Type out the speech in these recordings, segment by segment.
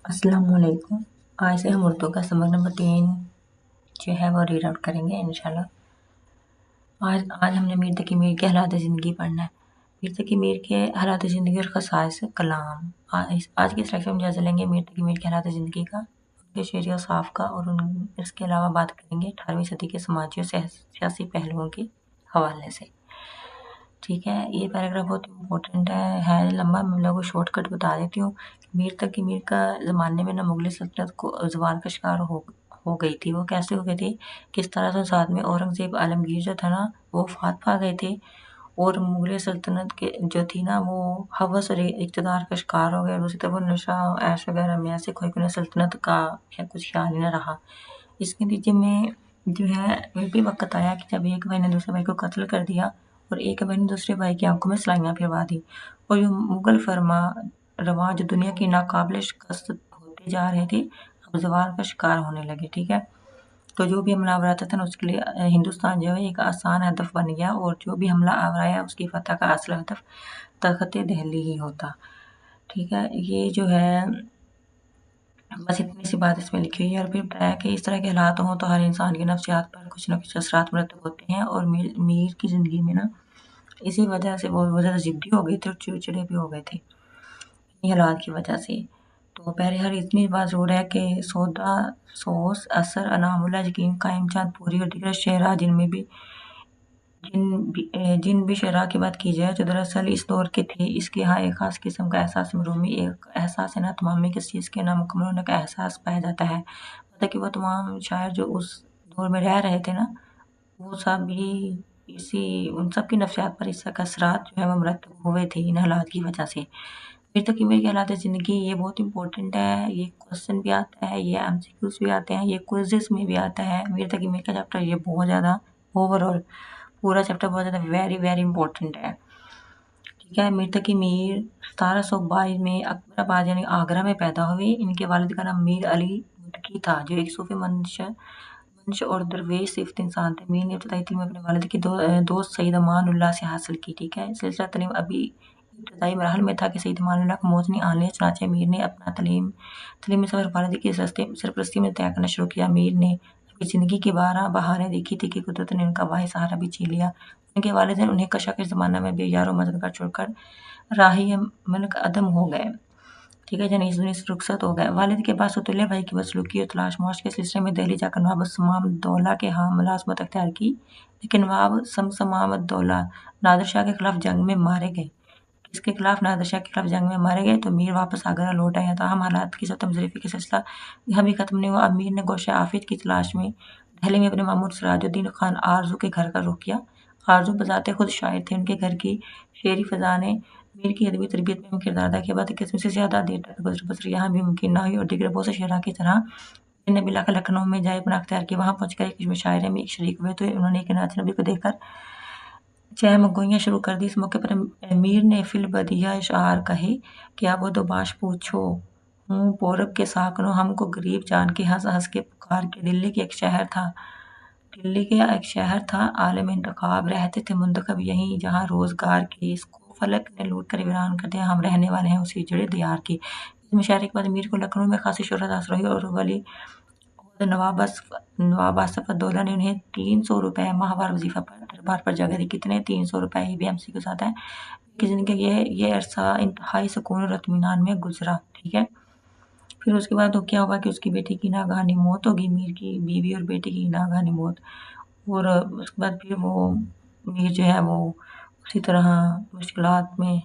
अस्सलाम वालेकुम। आज से हम उर्दू का सबक नंबर 3 जो है वो रीड आउट करेंगे इंशाल्लाह। आज हमने मीर तकी मीर के हालात ज़िंदगी पढ़ना है। मीर तकी मीर के हालात ज़िंदगी और ख़साइस कलाम। आज के इस लेक्चर में जायज़ा लेंगे मीर तकी मीर के हालात ज़िंदगी का, उनके शेर औसाफ का और इसके अलावा बात करेंगे 18वीं सदी के समाजी और सियासी पहलुओं के हवाले से। ठीक है, ये पैराग्राफ बहुत इम्पोर्टेंट है लंबा, मैं लोगों को शॉर्टकट बता देती हूँ। मीर तकी मीर का ज़माने में ना मुग़ल सल्तनत को ज़वाल का शिकार हो गई थी। वो कैसे हो गई थी? किस तरह से साथ में औरंगज़ेब आलमगीर जो था ना वो वफ़ात पा गए थे और मुग़ल सल्तनत के जो थी ना वो हवस और इक़्तिदार का शिकार हो गए। दूसरी तरफ वो नशा ऐश वगैरह में ऐसे खोए कि उन्हें सल्तनत का कुछ ख्याल ही ना रहा। इसके नतीजे में जो है ये भी वक़्त आया कि जब एक भाई ने दूसरे भाई को कत्ल कर दिया और एक भाई ने दूसरे भाई की आंखों में सलाइयाँ फिरवा दी और जो मुग़ल फरमा रवां जो दुनिया की नाकाबिल शिकस्त होते जा रहे थे अब ज़वाल का शिकार होने लगे। ठीक है, तो जो भी हमला आवराता था ना उसके लिए हिंदुस्तान जो है एक आसान हदफ बन गया और जो भी हमला आवराया उसकी फतह का असल हदफ तख़्त दिल्ली ही होता। ठीक है, ये जो है बस इतनी सी बात इसमें लिखी हुई है और फिर बताया कि इस तरह के हालात हों तो हर इंसान की नफ्सियात पर कुछ न कुछ असरात मुरतब होते हैं और मीर की ज़िंदगी में ना इसी वजह से वो बहुत ज़्यादा ज़िद्दी हो गए थे और चिड़चिड़े भी हो गए थे इन्हीं हालात की वजह से। तो पहले हर इतनी बात ज़रूर है कि सौदा सोस असर अनामुल्ला यकीन कायम चांद पूरी और दीगर शहरा जिन भी शहरा की बात की जाए जो दरअसल इस दौर के थे, इसके यहाँ एक ख़ास किस्म का एहसास महरूमी, एक एहसास है ना तमामी किसी चीज़ के नामुकम्मल होने का एहसास पाया जाता है। मतलब कि वो तमाम शायर जो उस दौर में रह रहे थे ना, वो सब भी इसी उन सब की नफ्सियात पर इसका असरात जो है वो मरतब हुए थे इन हालात की वजह से। फिर तक मीर के हालात ज़िंदगी ये बहुत इम्पोर्टेंट है, ये क्वेश्चन भी आता है, ये एमसीक्यूज़ भी आते हैं, ये क्विज़ेज़ में भी आता है। मीर तकी मीर का चैप्टर ये बहुत ज़्यादा ओवरऑल पूरा चैप्टर बहुत ज़्यादा वेरी वेरी इंपॉर्टेंट है। ठीक है, मीर तकी मीर 1722 में अकबराबाद यानी आगरा में पैदा हुए। इनके वालिद का नाम मीर अली मुतकी था जो एक सूफी मंश और दरवेश सिफ्त इंसान थे। मीर ने इब्तदाई तालीम अपने वालिद की दोस्त सईद अमान उल्लाह से हासिल की। ठीक है, सिलसिला तालीम अभी इब्तदाई मरहल में था कि सईद अमान उल्लाह को मौत नहीं आने, चुनांचे मीर ने अपना तालीमी सफ़र वालिद की सरपरस्ती में तय करना शुरू किया। मीर ने अपनी ज़िंदगी की 12 बहारें देखी थी कि कुदरत ने उनका वाहिद सहारा भी छीन लिया। उनके वालिदैन उन्हें कशाकिश ज़माना में बेयारो मददगार छोड़कर राही मलक अदम हो गए। ठीक है, यानी इस दुनिया से रुखसत हो गए। वालिद के बाद सौतेले भाई की बदसलूकी और तलाश मुआश के सिलसिले में दिल्ली जाकर नवाब समामत-उद-दौला के यहाँ मुलाज़मत अख्तियार की, लेकिन नवाब समामत-उद-दौला नादिर शाह के खिलाफ जंग में मारे गए। किसके खिलाफ? नादिर शाह के खिलाफ जंग में मारे गए, तो मीर वापस आगरा लौट आए। ताहम हालात की सितम ज़रीफ़ी का सिलसिला यहाँ भी खत्म नहीं हुआ। अब मीर ने गोशे आफ़ियत की तलाश में दिल्ली में अपने मामूर सिराजुद्दीन खान आरज़ू के घर का रुख किया। आरज़ू बज़ाते खुद शायर थे। उनके घर की शेरी फ़ज़ा ने मीर की अदबी तरबियत में अहम किरदार अदा किया। बाद किस्म से ज़्यादा देर तक गुज़र बसर यहाँ भी मुमकिन ना हुई और दीगर बहुत से शहरा की तरह मीर ने बिलाकर लखनऊ में जाए पनाह अख्तियार की। वहाँ पहुँचकर एक मुशायरे में एक शरीक हुए, तो उन्होंने एक अजनबी को देखकर चहमगोइयाँ शुरू कर दी। इस मौके पर मीर ने फिल बदिया अशआर कहे कि अब दो बाश पूछो हूँ पूरब के साकनों हमको गरीब जान के हंस हंस के पुकार के। दिल्ली के एक शहर था आलम इंतखाब, रहते थे मुंतखब यहीं जहाँ रोज़गार की। इसको फलक ने लूट कर वीरान कर दिया, हम रहने वाले हैं उसी जड़े दियार की। इस मुशायरे के बाद मीर को लखनऊ में खासी शोहरत हासिल हुई और वली नवाब आसफ़-उद-दौला ने उन्हें 300 रुपए माहवार वजीफ़ा पर दरबार पर जगह दी। कितने? 300 रुपए। ये भी एमसीक्यू के साथ है कि ज़िंदगी ये अरसा इंतहाई सुकून और इत्मीनान में गुजरा। ठीक है, फिर उसके बाद तो क्या हुआ कि उसकी बेटी की नागहानी मौत हो गई, मीर की बीवी और बेटी की नागहानी मौत। और उसके बाद फिर वो मीर जो है वो उसी तरह मुश्किलात में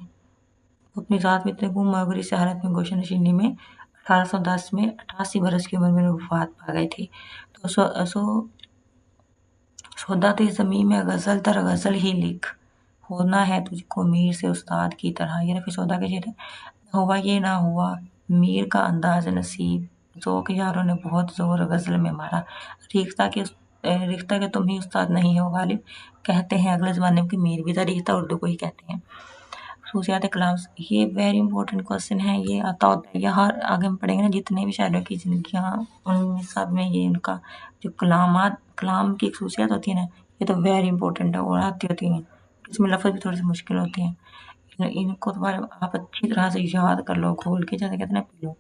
अपनी ज़ात में इतने गुम और इस हालत में गोशा नशीनी में 1810 में 88 बरस की उम्र में वफ़ात पा गए थे। तो सौदा तो इस ज़मीं में गज़ल तर गज़ल ही लिख, होना है तुझको मीर से उस्ताद की तरह। ये रफ़ी सौदा के शेर है। हुआ ये ना हुआ मीर का अंदाज़ नसीब, ज़ौक़ यारों ने बहुत ज़ोर गज़ल में मारा। रिश्ता के तुम ही उस्ताद नहीं हो गालिब, कहते हैं अगले ज़माने में कि मीर भी था। रिश्ता उर्दू को ही कहते हैं। खसूसियात कलाम, ये वेरी इंपॉर्टेंट क्वेश्चन है, ये आता होता है। यहाँ आगे हम पढ़ेंगे ना जितने भी शायरों की ज़िंदगियाँ उन सब में ये उनका जो कलाम की खसूसियात होती है ना ये तो वेरी इंपॉर्टेंट है और आती होती हैं। इसमें लफ्ज़ भी थोड़ी सी मुश्किल होती हैं। इनको तुम्हारे आप अच्छी तरह से याद कर लो, खोल के जैसे कहते हैं ना पी लो।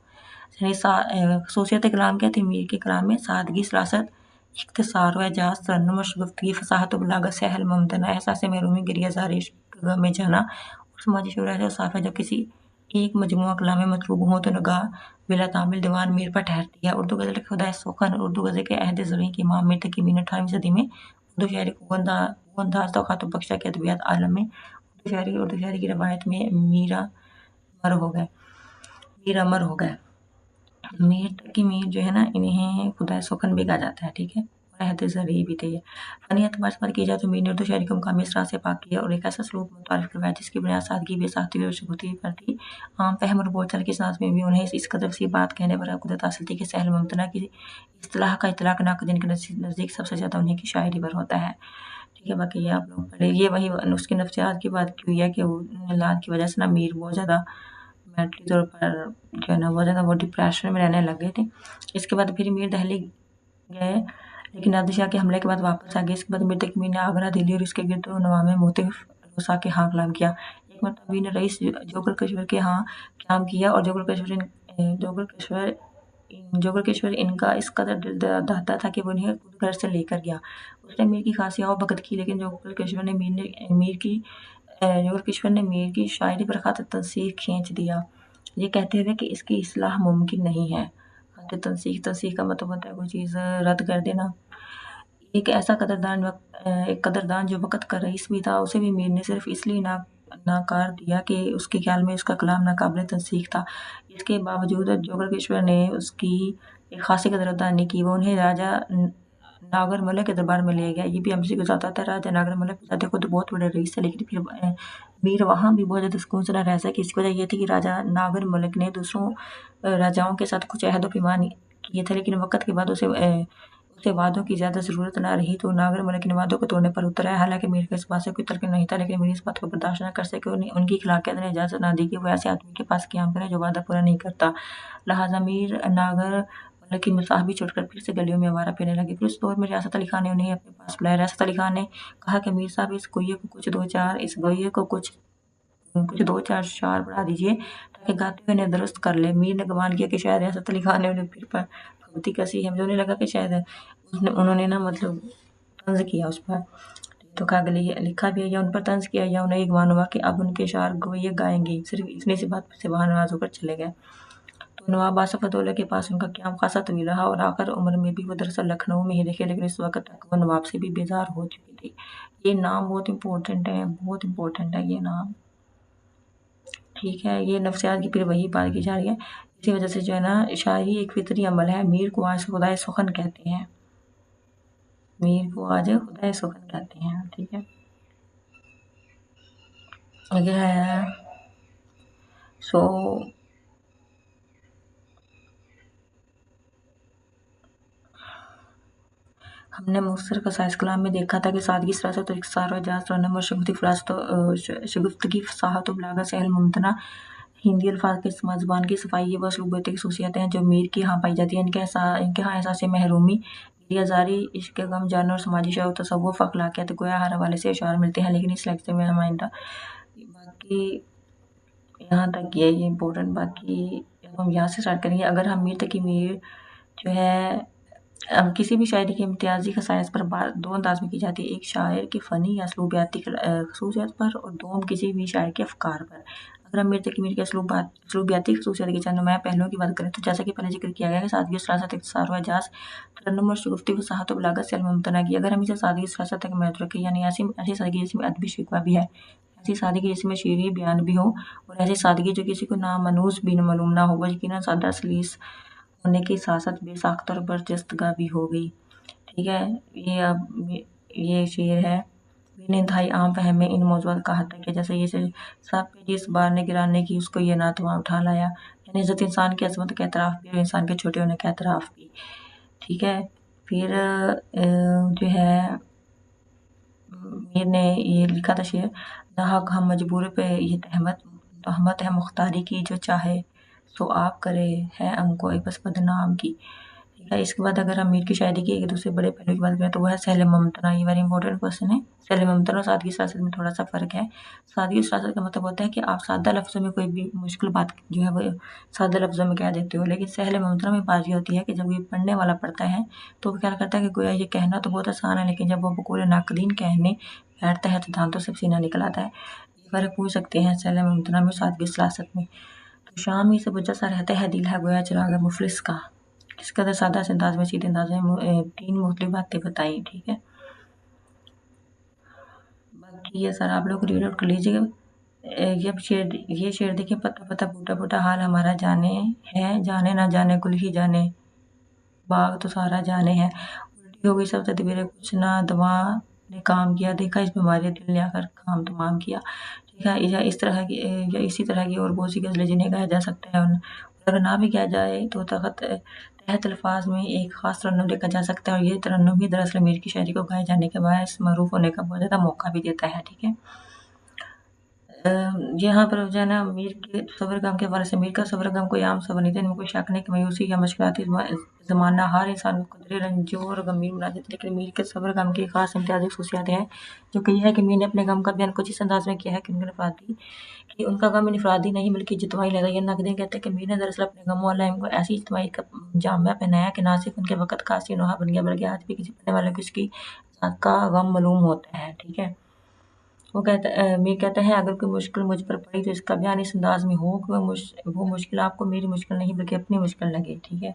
यानी खसूसियत कलाम क्या थी मीर के कलाम में? सादगी, सलासत, इख्तिसार व एजाज, तरन्नुम और शगुफ्तगी, फसाहत व बलागत, सहल, मुमतना, एहसास महरूमी, गिरियाज़ारी, इश्क में जाना और समाजी शोर ऐसा साफ है जब किसी एक मजमुआ कलाम में मतलूब हो तो नगाह बिला तामिल दीवान मीर पर ठहरती है। उर्दू गज़ल के खुदा सुखन उर्दू गज़ल के अहद ज़रीं के इमाम मीर तकी मीर ने 18वीं सदी में उर्दू शायरी को वो अंदाज तो खातुब बख्शा के अदबियात आलम में उर्दू शायरी की रवायत में मीर अमर हो गए। मीर तकी मीर जो है ना, इन्हें खुदा सुखन भी कहा जाता है, ठीक है, और अहद ज़री भी थे ये। फ़नी एतबार से बात की जाए तो मीर ने उर्दू शायरी को मुकामी असरार से पाक किया और एक ऐसा सलूक मुतारिफ करवाया जिसकी बुनियाद सादगी, बेसाख्ती और शगुफ्तगी पर थी। आम फहम और बोलचाल की सांस में भी उन्हें इस कदर सी बात कहने पर कुदरत हासिल थी कि सहल मुमतना की इस्तिलाह का इतलाक नाक़दीन के नज़दीक सबसे ज़्यादा उन्हीं की शायरी पर होता है, ठीक है। बाकी ये आप लोग पढ़े, ये वही उसकी नफ्सियात की बात की हुई है कि वो औलाद की वजह से ना मीर बहुत ज़्यादा मेंटली तौर पर जो है ना बहुत ज़्यादा वो डिप्रेशन में रहने लग गए थे। इसके बाद फिर मीर दहली गए, लेकिन नादिर शाह के हमले के बाद वापस आ गए। इसके बाद मीर तकी मीर ने आगरा, दिल्ली और इसके गिरद नवाह में मुख्तलिफ रूसा के यहाँ कलाम किया। एक मरतबा मीर ने रईस जोगल कश्मीर के यहाँ क़याम किया और जोगल कश्मीर इनका इस कदर दिल दहता था कि वो उन्हें खुद घर से लेकर गया। उसने मीर की खासी आओ-भगत की, लेकिन जोगल कश्मीर ने मीर की शायरी पर ख़त तंसीख खींच दिया, ये कहते हुए कि इसकी इस्लाह मुमकिन नहीं है। ख़त तंसीख का मतलब होता है कोई चीज़ रद्द कर देना। एक कदरदान जो वक़्त का रईस भी था, उसे भी मीर ने सिर्फ इसलिए नाकार दिया कि उसके ख्याल में उसका कलाम नाकाबिल तंसीख था। इसके बावजूद जोगल कश्मीर ने उसकी एक खासी कदरदानी नहीं की। वो उन्हें राजा नागर मलिक के दरबार में ले गया। ये भी हमसे गुज़रता था, राजा नागर मलिक ज़ाते खुद बहुत बड़े रईस थे, लेकिन फिर मीर वहाँ भी बहुत ज़्यादा सुकून से न रह सके। इसकी वजह ये थी कि राजा नागर मलिक ने दूसरों राजाओं के साथ कुछ अहद व पैमान किए थे, लेकिन वक़्त के बाद उसे वादों की ज़्यादा ज़रूरत न रही, तो नागर मलिक इन वादों को तोड़ने पर उतर आया। हालांकि मीर का इस बात से कोई तल्क़ नहीं था, लेकिन मीर इस बात को बर्दाश्त न कर सके। उनकी अखलाकियत ने इजाज़त न दी कि वो ऐसे आदमी के पास क़याम करें जो वादा पूरा नहीं करता। लिहाजा मीर नागर मलिक की मुसाहबी छोड़कर फिर से गलियों में आवारा फिरने लगे। फिर उस दौर में रियासत अली खान ने उन्हें अपने पास बुलाया। रियासत अली खान ने कहा कि मीर साहब, इस गोये को कुछ दो चार शार पढ़ा दीजिए ताकि गाते हुए इन्हें दुरुस्त कर ले। मीर ने गुमान किया कि शायद रियासत अली खान ने उन्हें फिर पर भगवती कसी है, मुझे उन्हें लगा कि शायद उन्होंने ना मतलब तंज किया उस पर, तो कागज लिखा भी है या उन पर तंज किया या उन्हें गुमान हुआ कि अब उनके शार गोये गाएंगे। सिर्फ इतनी सी बात से वहाँ नाराज होकर चले गए। तो नवाब आसफउद्दौला के पास उनका क़याम खासा तवील रहा और आखिर उम्र में भी वो दरअसल लखनऊ में ही रहे, लेकिन इस वक्त तक वो नवाब से भी बेजार हो चुकी थी। ये नाम बहुत इम्पोर्टेंट है ये नाम, ठीक है। ये नफ्सियात की फिर वही बात की जा रही है। इसी वजह से जो है ना, शायरी एक फितरी अमल है। मीर को आज खुदाए सुखन कहते हैं, ठीक है। ये है हमने मुख्तसर क़साइस कलाम में देखा था कि सादगी, सरासत और इख्तिसार व एजाज़, तरन्नुम और शगुफ्तगी, फसाहत व बलागत, सहल, मुमतना, हिंदी अल्फाज के इस्तेमाल, ज़ुबान की सफाई, ये वो असलूबियत की खसूसियातें हैं जो मीर के यहाँ पाई जाती हैं। इनके यहाँ एहसास महरूमी, गिरियाज़ारी, इश्क, गम, जानना और समाजी शौक़, तसव्वुफ़, अखलाकियात, गोया हर हवाले से अशार मिलते हैं, लेकिन इस लेक्चर में नुमाइंदा बाकी यहाँ तक ये इम्पोर्टेंट। बाकी हम यहाँ से स्टार्ट करेंगे। अगर हम मीर तकी मीर जो है, अब किसी भी शायरी की इम्तियाज़ी खसाइस पर बात दो अंदाज में की जाती है। एक शायर की फ़नी या असलूबियाती खसूसियत पर और दोम किसी भी शायर के अफ़कार पर। अगर हम मीर तकी मीर के असलूबियाती खसूसियत के चंद नुमायाँ पहलुओं की बात करें तो जैसा कि पहले जिक्र किया गया है, सादगी, सरासत, इख्तिसार व एजाज़, तरन्नुम और शगुफ्तगी, फसाहत व बलागत, सहल, मुमतना की। अगर हम इसे सादगी, सरासत तक महदूद रखें, यानी ऐसी सादगी जिसमें अदबी शिकवा भी है, ऐसी सादगी जिसमें शेरी बयान भी हो, और ऐसी सादगी जो किसी को नामनूस भी मालूम ना हो, वो यकीनन सादा सलीस होने के साथ-साथ बेसाख्ता और बरजस्तगा भी हो गई, ठीक है। ये शेर है। बेइंतहाई आम फहम में इन मौज़ूआत का अहाता किया, जैसे ये सांप पे जिस बार ने गिराने की उसको ये नातवा उठा लाया, यानी इज़्ज़त इंसान की अज़मत का एतराफ़ भी और इंसान के छोटे होने का एतराफ़ भी, ठीक है। फिर जो है मीर ने ये लिखा था शेर, नाहक हम मजबूर पे ये तहमत है मुख्तारी की, जो चाहे सो आप करे है हमको बस बदनाम की। ठीक है। इसके बाद अगर हम मीर की शायरी की एक दूसरे बड़े पहलू की बात करें तो वो है सैल मुमतना। ये वेरी इंपॉर्टेंट क्वेश्चन है। सैल मुमतना और सादगी सियासत में थोड़ा सा फ़र्क है। सादगी सियासत का मतलब होता है कि आप सादा लफ्ज़ों में कोई भी मुश्किल बात जो है वो सादा लफ्ज़ों में कह देते हो, लेकिन सैल मुमतना में बात ये होती है कि जब ये पढ़ने वाला पढ़ता है तो वो क्या करता है कि गोया ये कहना तो बहुत आसान है, लेकिन जब वो बकौल नाक़दीन कहने बैठता है तो दांतों से पसीना निकल आता है। ये फ़र्क पूछ सकते हैं सैल मुमतना में सादगी सियासत में। तो शाम ही से बुझा सा रहता है दिल है गोया चिराग मुफलिस का। किस कदर सादा से अंदाज में सीधे अंदाज में 3 मुख्तलिफ बातें बताई, ठीक है। बाकी ये सारा आप लोग रीड आउट कर लीजिएगा। ये शेर देखिए, पता पता बूटा बूटा हाल हमारा जाने है, जाने ना जाने कुल ही जाने, बाग तो सारा जाने है, उल्टी हो गई सब तदबीरें कुछ ना दवा ने काम किया, देखा इस बीमारी दिल ने आकर काम तमाम किया, ठीक है। या इस तरह की या इसी तरह की और बहुत सी गज़लें जिन्हें गाया जा सकता है अगर ना भी किया जाए तो तहत अल्फाज में एक ख़ास तरन्नुम देखा जा सकता है, और ये तरन्नुम ही दरअसल मीर की शायरी को गाए जाने के बायस मरूफ होने का बहुत ज़्यादा मौका भी देता है, ठीक है। यहाँ पर जो है ना मीर के सब्र गम के हवाले से, मीर का सब्र गम कोई आम सब्र नहीं था, इनमें कोई शक नहीं कि मायूसी या मुश्किलाती ज़माना हर इंसान को कदरे रंजोर गमीर बना देता है, लेकिन मीर के सब्र गम की खास इम्तियाज़ी खसूसियात है जो कि यह है कि मीर ने अपने गम का बयान कुछ इस अंदाज में किया है कि उनका गम इनफरादी नहीं बल्कि इज्तिमाई लगा। ये नकदीन कहते हैं कि मीर ने दरअसल अपने गम अलैम को ऐसी इज्तिमाई का जामा पहनाया कि ना सिर्फ उनके वक़्त का हसी नोहा बन गया, बल्कि आज भी किसी पढ़ने वाले को इसकी ज़ात का गम मालूम होता है, ठीक है। मीर कहते हैं अगर कोई मुश्किल मुझ पर पड़ी तो इसका बयान इस अंदाज में हो कि वो मुश्किल आपको मेरी मुश्किल नहीं बल्कि अपनी मुश्किल लगे, ठीक है।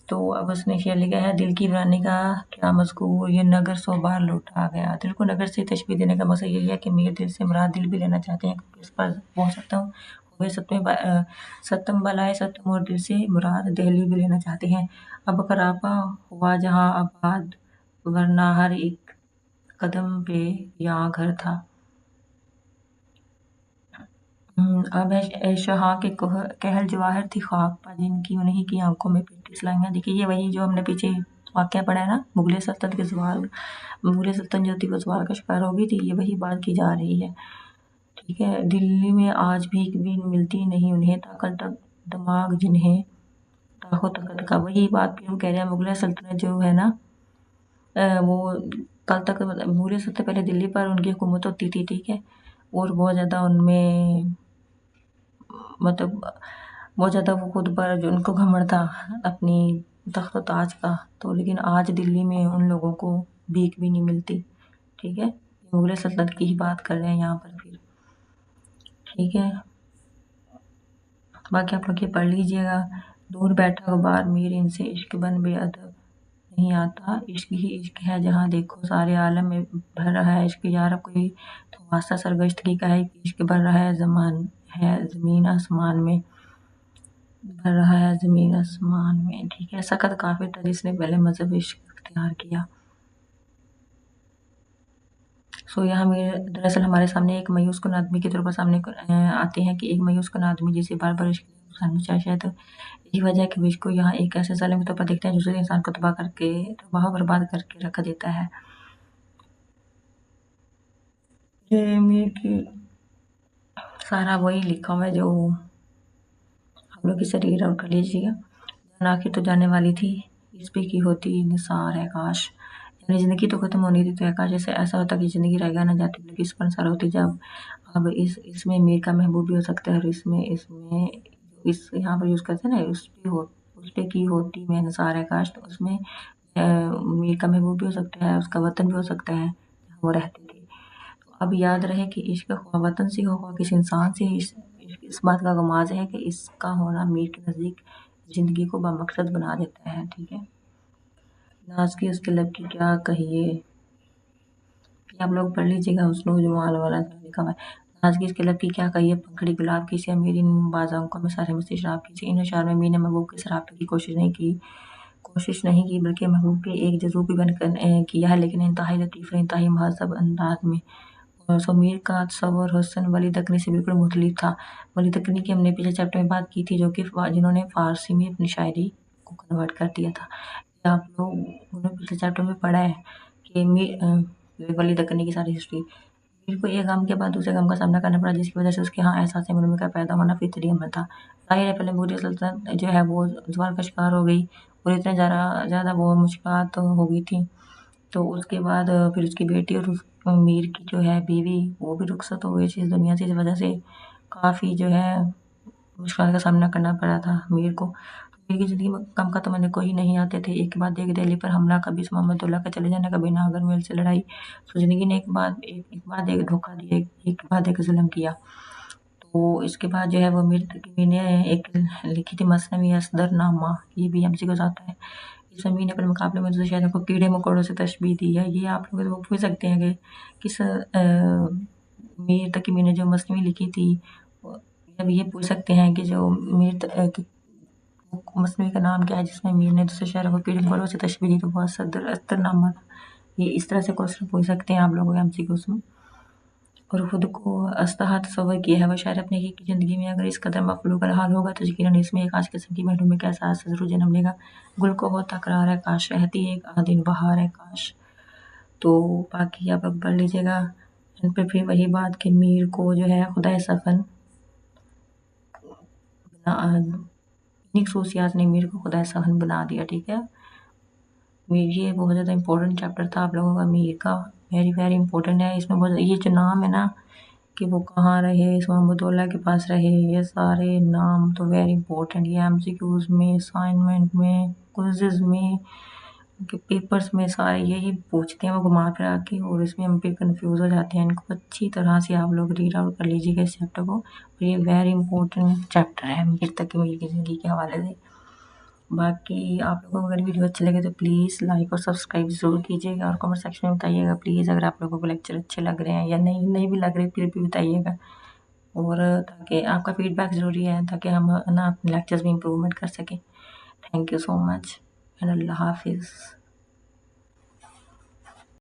तो अब उसने शेर लिखा है, दिल की वीरानी का क्या मज़कूर, ये नगर 100 बार लौटा गया। दिल को नगर से तशबीह देने का मकसद यही है कि मीर दिल से मुराद दिल भी लेना चाहते हैं, क्योंकि इस पर बोल सकता हूँ वे सत्तम बलाए सत्तम, और दिल से मुराद दहली भी लेना चाहते हैं। अब करापा हुआ जहाँ आबाद, वरना हर एक कदम पे यहाँ घर था। अब है शहाँ के कहल जवाहर थी खाक पा, जिनकी उन्हीं की आंखों में पिटी सिलाइयाँ। देखिए ये वही जो हमने पीछे वाक़या पढ़ा है ना, मुगल सल्तनत के ज़वाल, मुगल सल्तनत जो थी वो ज़वाल का शिकार हो गई थी, ये वही बात की जा रही है, ठीक है। दिल्ली में आज भी मिलती नहीं उन्हें ताकत दिमाग जिन्हें ताको तकत का, वही बात फिर हम कह रहे हैं। मुगल सल्तनत जो है ना वो कल तक मुगल सल्तनत पहले दिल्ली पर उनकी हुकूमत होती थी, ठीक है, और बहुत ज़्यादा उनमें मतलब बहुत ज़्यादा वो खुद पर जो उनको घमंड था अपनी तख्त ताज का, तो लेकिन आज दिल्ली में उन लोगों को भीख भी नहीं मिलती, ठीक है। मुगल सल्तनत की ही बात कर रहे हैं यहाँ पर फिर, ठीक है। बाकी आप लोग ये पढ़ लीजिएगा। दूर बैठा गुबार मीर इनसे इश्क बन बेअदब नहीं आता, इश्क ही इश्क है जहाँ देखो सारे आलम में भर रहा है इश्क, यार कोई तो वास्ता सरगश्तगी का है कि इश्क भर रहा है ज़मीन आसमान में, भर रहा है ज़मीन आसमान में, ठीक है। सख्त काफिर था जिसने पहले मजहब इश्क इख्तियार किया। सो यहाँ मेरे दरअसल हमारे सामने एक मायूस कुन आदमी के तौर पर सामने आते हैं कि एक मायूस कुन आदमी जिसे बार बार इश्क शायद यही वजह है कि वो इश्क को यहाँ एक ऐसे ज़ालिम के तौर पर देखते हैं जो दूसरे इंसान को तबाह बर्बाद करके रख देता है। ये मीर की सारा वही लिखा हुआ है जो हम लोग इसे रीड आउट कर लीजिएगा। जान आखिर तो जाने वाली थी, इस पे की होती निसार है काश, यानी ज़िंदगी तो ख़त्म होनी थी तो काश जैसे ऐसा होता कि ज़िंदगी रह ना जाती बल्कि इस पर निसार होती। जब अब इसमें मीर का महबूब भी हो सकता है, और इसमें इसमें इस यहाँ पर यूज़ करते हैं ना उस पे की होती मैं निसार है काश, तो उसमें मीर का महबूब भी हो सकता है, उसका वतन भी हो सकता है जहाँ वो रहते थे। तो अब याद रहे कि इश्क ख्वाह वतन से हो ख्वाह किसी इंसान से, इस बात का गमाज़ है कि इसका होना मीर के नज़दीक ज़िंदगी को बामकसद बना देता है, ठीक है। नाज की उसके लब की क्या कहिए, ये आप लोग पढ़ लीजिएगा, हुस्न जमाल वाला लिखा हुआ है। नाज की उसके लब की क्या कहिए, पंखड़ी गुलाब की से मेरी बाज़ आँखों में सारे मस्ती शराब की से। इन अशार में मीर ने महबूब के सराहते की कोशिश नहीं की बल्कि महबूब के एक जज़्बा भी बन किया है, लेकिन इंतहाई लतीफ़ और इंतहाई महज़ब अंदाज में। और सो मीर का तसव्वुर हुस्न वली दक्कनी से बिल्कुल मुख्तलिफ था। वली दक्कनी की हमने पिछले चैप्टर में बात की थी, जो कि जिन्होंने फ़ारसी में अपनी शायरी को कन्वर्ट कर दिया था। ये आप लोगों ने पिछले चैप्टर में पढ़ा है कि वली दक्कनी की सारी हिस्ट्री। मीर को एक गम के बाद दूसरे गम का सामना करना पड़ा, जिसकी वजह से उसके यहाँ एहसास मलूमी का पैदा होना फितरी अमल था। ज़ाहिर है पहले मुगल सल्तनत जो है वो ज़वाल का शिकार हो गई, اور اتنے ज़्यादा وہ मुश्किलात हो गई थी। तो उसके बाद फिर उसकी बेटी और मीर की जो है बीवी वो भी रुखसत हो गई थी इस दुनिया से। इस वजह से काफ़ी जो है मुश्किल का सामना करना पड़ा था मीर को। मीर की ज़िंदगी में गम का तमन्ने कोई नहीं आते थे। एक के बाद एक दिल्ली पर हमला, कभी मोहम्मदुल्लाह का चले जाना, कभी नागर मेल से लड़ाई। तो ज़िंदगी ने एक बाद एक धोखा दिया, एक के बाद एक जुल्म किया। तो इसके बाद जो है वो मीर तकीवी ने एक लिखी थी मसनवी असदरनामा, ये भी एमसीक्यू आता है। इस मीर ने अपने मुकाबले में दूसरे शायरों को कीड़े मकोड़ों से तशबीह दी है। ये आप लोग पूछ सकते हैं कि किस मीर तकीवी ने जो मसनवी लिखी थी, अब ये पूछ सकते हैं कि जो मसनवी का नाम क्या है जिसमें मीर ने दूसरे शायरों को कीड़े मकोड़ों से तशबीह दी, तो वो असदरनामा था। ये इस तरह से क्वेश्चन पूछ सकते हैं आप लोग एमसीक्यूज़ में। और खुद को अस्तहा तस्वर किया है वो शायर अपने की ज़िंदगी में अगर इस कदर मखलूक हाल होगा तो यकीनन इसमें एक खास किस्म की महरूमी का एहसास ज़रूर जन्म लेगा। गुल को हो तकरार है काश, रहती एक आदिन बहार है काश। तो बाकी आप लोग पढ़ लीजिएगा। इन पर फिर वही बात कि मीर को जो है खुदा सफन इन्हीं खसूसियात ने मीर को खुदा सफन बना दिया। ठीक है, ये बहुत ज़्यादा इंपॉर्टेंट चैप्टर था आप लोगों का मीर का, वेरी इंपॉर्टेंट है। इसमें बहुत ये जो नाम है ना कि वो कहाँ रहे, इस मोहम्मदुल्लाह के पास रहे, ये सारे नाम तो वेरी इंपॉर्टेंट। ये एमसीक्यूज़ में, असाइनमेंट में, क्विज़ेज़ में, के पेपर्स में सारे यही पूछते हैं वो घुमा फिरा के, और इसमें हम फिर कंफ्यूज हो जाते हैं। इनको अच्छी तरह से आप लोग रीड आउट कर लीजिएगा इस चैप्टर को, और ये वेरी इंपॉर्टेंट चैप्टर है मीर तकीवी की ज़िंदगी के हवाले से। बाकी आप लोगों को अगर वीडियो अच्छे लगे तो प्लीज़ लाइक और सब्सक्राइब ज़रूर कीजिएगा, और कमेंट सेक्शन में बताइएगा प्लीज़ अगर आप लोगों को लेक्चर अच्छे लग रहे हैं या नहीं भी लग रहे फिर भी बताइएगा। और ताकि आपका फीडबैक ज़रूरी है ताकि हम ना अपने लेक्चर्स में इम्प्रूवमेंट कर सकें। Thank you so much and अल्लाह हाफिज़।